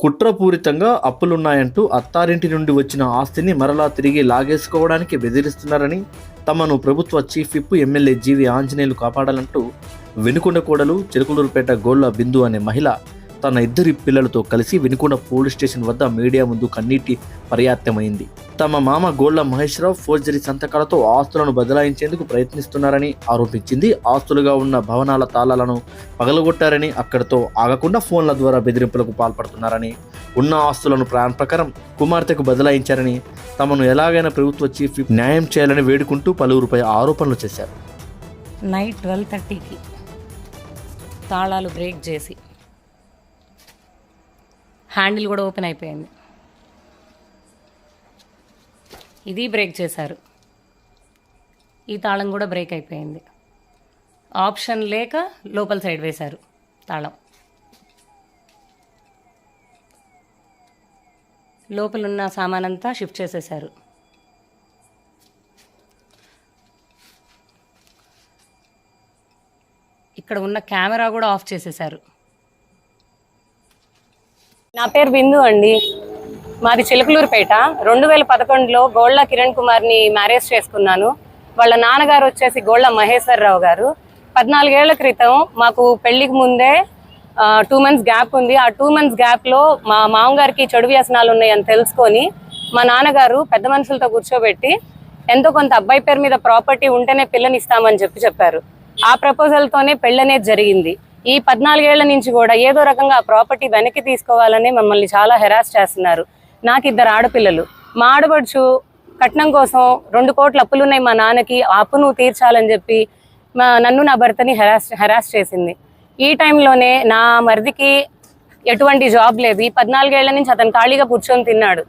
కుట్రపూరితంగా అప్పులున్నాయంటూ అత్తారింటి నుండి వచ్చిన ఆస్తిని మరలా తిరిగి లాగేసుకోవడానికి బెదిరిస్తున్నారని, తమను ప్రభుత్వ చీఫ్ విప్ ఎమ్మెల్యే జీవి ఆంజనేయులు కాపాడాలంటూ వినుకొండ కోడలు చిలుకలూరుపేట గోళ్ల బిందు అనే మహిళ తన ఇద్దరి పిల్లలతో కలిసి వినుకొండ పోలీస్ స్టేషన్ వద్ద మీడియా ముందు కన్నీటి పర్యాప్తమైంది. తమ మామ గోళ్ల మహేశ్వరరావు ఫోర్జరీ సంతకాలతో ఆస్తులను బదలాయించేందుకు ప్రయత్నిస్తున్నారని ఆరోపించింది. ఆస్తులుగా ఉన్న భవనాల తాళాలను పగలగొట్టారని, అక్కడితో ఆగకుండా ఫోన్ల ద్వారా బెదిరింపులకు పాల్పడుతున్నారని, ఉన్న ఆస్తులను ప్లాన్ ప్రకారం కుమార్తెకు బదలాయించారని, తమను ఎలాగైనా ప్రభుత్వ చీఫ్ న్యాయం చేయాలని వేడుకుంటూ పలువురుపై ఆరోపణలు చేశారు. నైట్ 12:30కి తాళాలు బ్రేక్ చేసి హ్యాండిల్ కూడా ఓపెన్ అయిపోయింది. ఇది బ్రేక్ చేశారు. ఈ తాళం కూడా బ్రేక్ అయిపోయింది. ఆప్షన్ లేక లోపల సైడ్ వేశారు తాళం. లోపలున్న సామానంతా షిఫ్ట్ చేసేశారు. ఇక్కడ ఉన్న కెమెరా కూడా ఆఫ్ చేసేశారు. నా పేరు బిందు అండి. మాది చిలుకలూరుపేట. 2011లో గోళ్ల కిరణ్ కుమార్ని మ్యారేజ్ చేసుకున్నాను. వాళ్ళ నాన్నగారు వచ్చేసి గోళ్ల మహేశ్వరరావు గారు. 14 ఏళ్ల క్రితం మాకు పెళ్లికి ముందే 2 months గ్యాప్ ఉంది. ఆ 2 months గ్యాప్లో మా మామగారికి చెడు వ్యసనాలు ఉన్నాయని తెలుసుకొని మా నాన్నగారు పెద్ద మనుషులతో కూర్చోబెట్టి ఎంతో కొంత అబ్బాయి పేరు మీద ప్రాపర్టీ ఉంటేనే పిల్లని ఇస్తామని చెప్పారు. ఆ ప్రపోజల్తోనే పెళ్ళనేది జరిగింది. ఈ 14 ఏళ్ల నుంచి కూడా ఏదో రకంగా ఆ ప్రాపర్టీ వెనక్కి తీసుకోవాలని మమ్మల్ని చాలా హెరాస్ చేస్తున్నారు. నాకు 2 ఆడపిల్లలు. మా ఆడబడుచు కట్నం కోసం 2 కోట్ల అప్పులున్నాయి మా నాన్నకి, ఆ అప్పు నువ్వు తీర్చాలని చెప్పి నన్ను నా భర్తని హెరాస్ చేసింది. ఈ టైంలోనే నా మరిదికి ఎటువంటి జాబ్ లేదు. ఈ 14 ఏళ్ల నుంచి అతను ఖాళీగా కూర్చొని తిన్నాడు.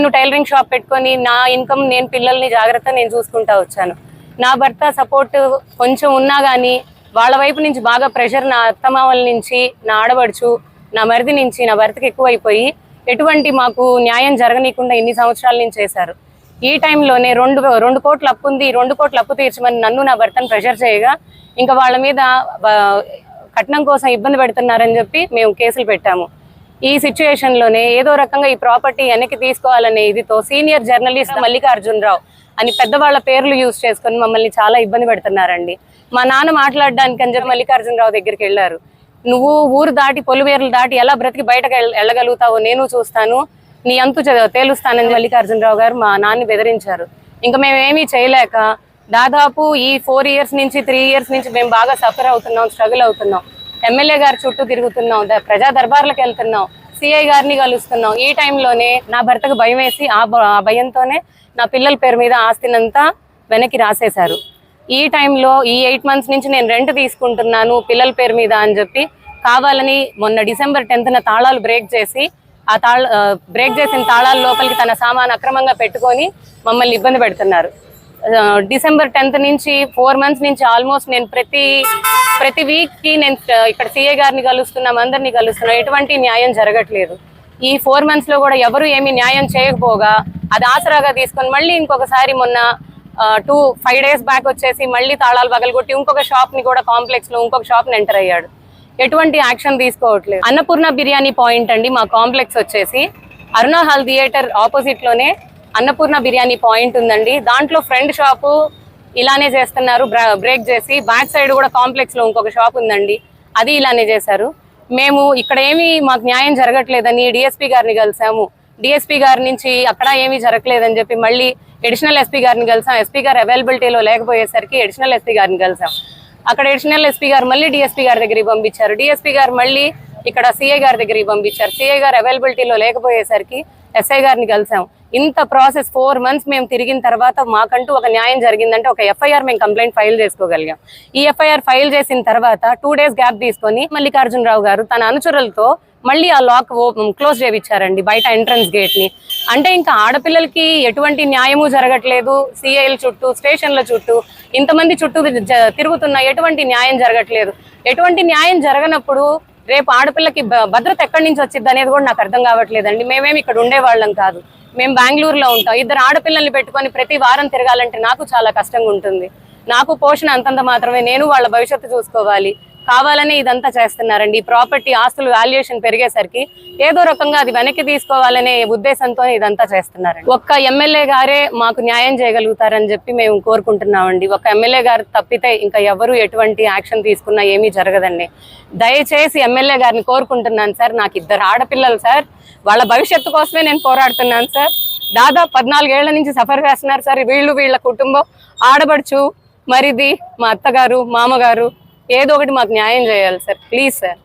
నేను టైలరింగ్ షాప్ పెట్టుకొని నా ఇన్కమ్ నేను పిల్లల్ని నేను చూసుకుంటా వచ్చాను. నా భర్త సపోర్ట్ కొంచెం ఉన్నా కానీ వాళ్ళ వైపు నుంచి బాగా ప్రెషర్ నా అత్తమామల నుంచి, నా ఆడబడుచు, నా మరిది నుంచి నా భర్తకి ఎక్కువైపోయి ఎటువంటి మాకు న్యాయం జరగనీయకుండా ఇన్ని సంవత్సరాల నుంచి చేశారు. ఈ టైంలోనే 2 కోట్ల అప్పు ఉంది, 2 కోట్ల అప్పు తీర్చమని నన్ను నా భర్తను ప్రెషర్ చేయగా ఇంకా వాళ్ళ మీద కట్నం కోసం ఇబ్బంది పెడుతున్నారని చెప్పి మేము కేసులు పెట్టాము. ఈ సిచ్యుయేషన్లోనే ఏదో రకంగా ఈ ప్రాపర్టీ వెనక్కి తీసుకోవాలనే ఇదితో సీనియర్ జర్నలిస్ట్ మల్లికార్జునరావు అని పెద్దవాళ్ళ పేర్లు యూజ్ చేసుకొని మమ్మల్ని చాలా ఇబ్బంది పెడుతున్నారండి. మా నాన్న మాట్లాడడానికి అని చెప్పి మల్లికార్జునరావు దగ్గరికి వెళ్ళారు. నువ్వు ఊరు దాటి పొలివేర్లు దాటి ఎలా బ్రతికి బయటకు వెళ్ళగలుగుతావో నేను చూస్తాను, నీ అంతు తేలుస్తానని మల్లికార్జునరావు గారు మా నాన్నని బెదిరించారు. ఇంకా మేమేమీ చేయలేక దాదాపు ఈ 4 years నుంచి 3 years నుంచి మేము బాగా సఫర్ అవుతున్నాం, స్ట్రగుల్ అవుతున్నాం. ఎమ్మెల్యే గారి చుట్టూ తిరుగుతున్నాం, ప్రజా దర్బార్లకు వెళ్తున్నాం, సిఐ గారిని కలుస్తున్నాం. ఈ టైంలోనే నా భర్తకు భయం వేసి ఆ భయంతోనే నా పిల్లల పేరు మీద ఆస్తినంతా వెనక్కి రాసేశారు. ఈ టైంలో ఈ 8 months నుంచి నేను రెంట్ తీసుకుంటున్నాను పిల్లల పేరు మీద అని చెప్పి కావాలని మొన్న December 10th తాళాలు బ్రేక్ చేసి బ్రేక్ చేసిన తాళాల లోపలికి తన సామాన్ అక్రమంగా పెట్టుకొని మమ్మల్ని ఇబ్బంది పెడుతున్నారు. December 10th నుంచి 4 months నుంచి ఆల్మోస్ట్ నేను ప్రతి వీక్కి నేను ఇక్కడ సిఐ గారిని కలుస్తున్నాం, అందరినీ కలుస్తున్నాం. ఎటువంటి న్యాయం జరగట్లేదు. ఈ 4 monthsలో కూడా ఎవరు ఏమీ న్యాయం చేయకపోగా అది ఆసరాగా తీసుకొని మళ్ళీ ఇంకొకసారి మొన్న 5 days బ్యాక్ వచ్చేసి మళ్ళీ తాళాలు పగలగొట్టి ఇంకొక షాప్ని కూడా కాంప్లెక్స్లో ఇంకొక షాప్ని ఎంటర్ అయ్యాడు. ఎటువంటి యాక్షన్ తీసుకోవట్లేదు. అన్నపూర్ణ బిర్యానీ పాయింట్ అండి మా కాంప్లెక్స్ వచ్చేసి. అరుణ హాల్ థియేటర్ ఆపోజిట్లోనే అన్నపూర్ణ బిర్యానీ పాయింట్ ఉందండి. దాంట్లో ఫ్రెండ్ షాపు ఇలానే చేస్తున్నారు బ్రేక్ చేసి. బ్యాక్ సైడ్ కూడా కాంప్లెక్స్లో ఇంకొక షాప్ ఉందండి, అది ఇలానే చేశారు. మేము ఇక్కడ ఏమీ మాకు న్యాయం జరగట్లేదని డిఎస్పీ గారిని కలిసాము. డిఎస్పీ గారి నుంచి అక్కడ ఏమీ జరగలేదని చెప్పి మళ్ళీ అడిషనల్ ఎస్పీ గారిని కలిసాం. ఎస్పీ గారు అవైలబిలిటీలో లేకపోయేసరికి అడిషనల్ ఎస్పీ గారిని కలిసాం. అక్కడ అడిషనల్ ఎస్పీ గారు మళ్ళీ డిఎస్పీ గారి దగ్గరికి పంపించారు. డిఎస్పీ గారు మళ్ళీ ఇక్కడ సిఐ గారి దగ్గరికి పంపించారు. సిఐ గారు అవైలబిలిటీలో లేకపోయేసరికి ఎస్ఐ గారిని కలిసాం. ఇంత ప్రాసెస్ 4 months మేము తిరిగిన తర్వాత మాకంటూ ఒక న్యాయం జరిగిందంటే ఒక ఎఫ్ఐఆర్ మేము కంప్లైంట్ ఫైల్ చేసుకోగలిగాం. ఈ ఎఫ్ఐఆర్ ఫైల్ చేసిన తర్వాత 2 days గ్యాప్ తీసుకొని మల్లికార్జునరావు గారు తన అనుచరులతో మళ్ళీ ఆ లాక్ క్లోజ్ చేయించారండి బయట ఎంట్రన్స్ గేట్ని. అంటే ఇంకా ఆడపిల్లలకి ఎటువంటి న్యాయము జరగట్లేదు. సిఐల చుట్టూ, స్టేషన్ల చుట్టూ, ఇంతమంది చుట్టూ తిరుగుతున్నా ఎటువంటి న్యాయం జరగట్లేదు. ఎటువంటి న్యాయం జరగనప్పుడు రేపు ఆడపిల్లకి భద్రత ఎక్కడి నుంచి వచ్చింది అనేది కూడా నాకు అర్థం కావట్లేదండి. మేమేమి ఇక్కడ ఉండేవాళ్ళం కాదు, మేము బెంగళూరులో ఉంటాం. 2 ఆడపిల్లల్ని పెట్టుకొని ప్రతి వారం తిరగాలంటే నాకు చాలా కష్టంగా ఉంటుంది. నాకు పోషణ అంతంత మాత్రమే, నేను వాళ్ళ భవిష్యత్తు చూసుకోవాలి. కావాలని ఇదంతా చేస్తున్నారండి. ఈ ప్రాపర్టీ ఆస్తులు వాల్యుయేషన్ పెరిగేసరికి ఏదో రకంగా అది వెనక్కి తీసుకోవాలనే ఉద్దేశంతో ఇదంతా చేస్తున్నారండి. ఒక్క ఎమ్మెల్యే గారే మాకు న్యాయం చేయగలుగుతారని చెప్పి మేము కోరుకుంటున్నామండి. ఒక ఎమ్మెల్యే గారు తప్పితే ఇంకా ఎవరు ఎటువంటి యాక్షన్ తీసుకున్నా ఏమీ జరగదండి. దయచేసి ఎమ్మెల్యే గారిని కోరుకుంటున్నాను సార్. నాకు 2 ఆడపిల్లలు సార్. వాళ్ళ భవిష్యత్తు కోసమే నేను పోరాడుతున్నాను సార్. దాదాపు 14 ఏళ్ల నుంచి సఫర్ చేస్తున్నారు సార్ వీళ్ళ కుటుంబం. ఆడబడుచు, మరిది, మా అత్తగారు, మామగారు, ఏదో ఒకటి మాకు న్యాయం చేయాలి సార్. Please sir.